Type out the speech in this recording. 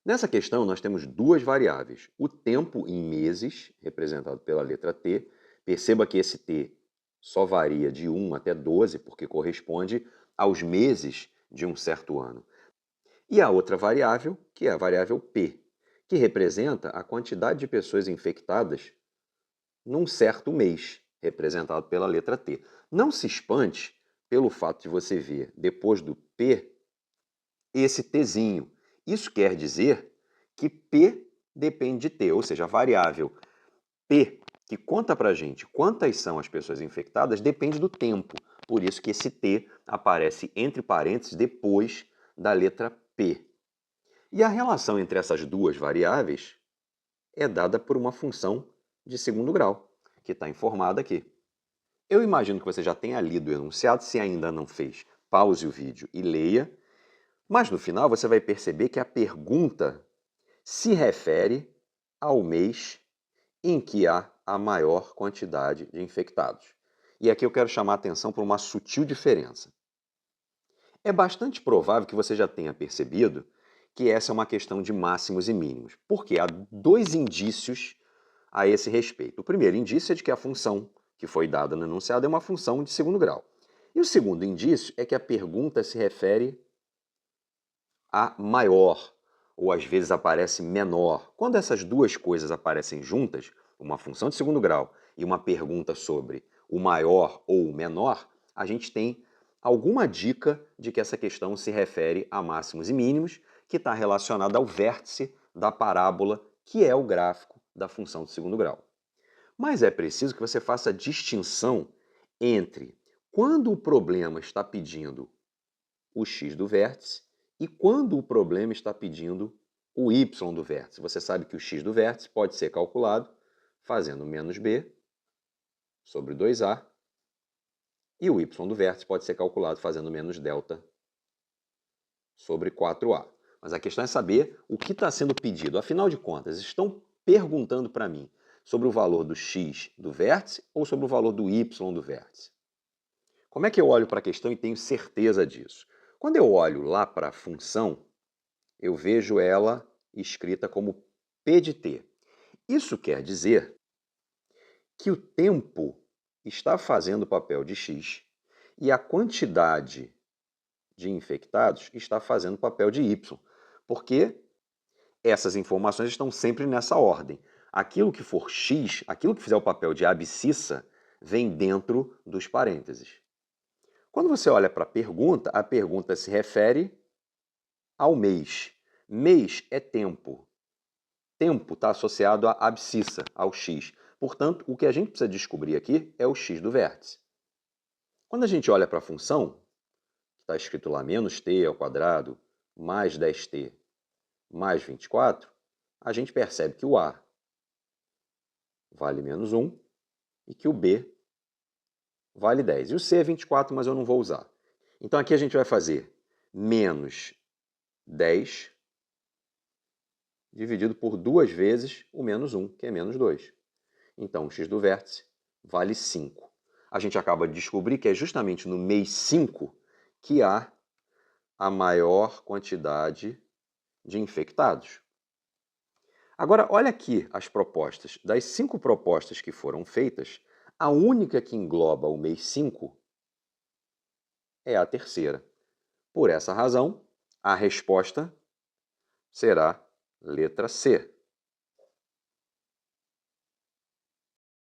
Nessa questão, nós temos duas variáveis. O tempo em meses, representado pela letra T. Perceba que esse T só varia de 1 até 12, porque corresponde aos meses de um certo ano. E a outra variável, que é a variável P, que representa a quantidade de pessoas infectadas num certo mês, representado pela letra T. Não se espante pelo fato de você ver, depois do P, esse Tzinho. Isso quer dizer que P depende de T, ou seja, a variável P, que conta para a gente quantas são as pessoas infectadas, depende do tempo. Por isso que esse T aparece entre parênteses depois da letra P. E a relação entre essas duas variáveis é dada por uma função de segundo grau, que está informada aqui. Eu imagino que você já tenha lido o enunciado, se ainda não fez, pause o vídeo e leia, mas no final você vai perceber que a pergunta se refere ao mês em que há a maior quantidade de infectados. E aqui eu quero chamar a atenção para uma sutil diferença. É bastante provável que você já tenha percebido que essa é uma questão de máximos e mínimos, porque há dois indícios a esse respeito. O primeiro indício é de que a função que foi dada no enunciado é uma função de segundo grau. E o segundo indício é que a pergunta se refere a maior, ou às vezes aparece menor. Quando essas duas coisas aparecem juntas, uma função de segundo grau e uma pergunta sobre o maior ou o menor, a gente tem alguma dica de que essa questão se refere a máximos e mínimos, que está relacionada ao vértice da parábola, que é o gráfico da função de segundo grau. Mas é preciso que você faça a distinção entre quando o problema está pedindo o x do vértice e quando o problema está pedindo o y do vértice. Você sabe que o x do vértice pode ser calculado fazendo menos b sobre 2a e o y do vértice pode ser calculado fazendo menos delta sobre 4a. Mas a questão é saber o que está sendo pedido. Afinal de contas, estão perguntando para mim sobre o valor do x do vértice ou sobre o valor do y do vértice? Como é que eu olho para a questão e tenho certeza disso? Quando eu olho lá para a função, eu vejo ela escrita como P de t. Isso quer dizer que o tempo está fazendo o papel de x e a quantidade de infectados está fazendo o papel de y, porque essas informações estão sempre nessa ordem. Aquilo que for x, aquilo que fizer o papel de abscissa, vem dentro dos parênteses. Quando você olha para a pergunta se refere ao mês. Mês é tempo. Tempo está associado à abscissa, ao x. Portanto, o que a gente precisa descobrir aqui é o x do vértice. Quando a gente olha para a função, que está escrito lá menos t ao quadrado mais 10t mais 24, a gente percebe que o a vale menos 1 e que o b vale 10. E o c é 24, mas eu não vou usar. Então aqui a gente vai fazer menos 10 dividido por 2 vezes o menos 1, que é menos 2. Então, o x do vértice vale 5. A gente acaba de descobrir que é justamente no mês 5 que há a maior quantidade de infectados. Agora, olha aqui as propostas. Das 5 propostas que foram feitas, a única que engloba o mês 5 é a terceira. Por essa razão, a resposta será letra C.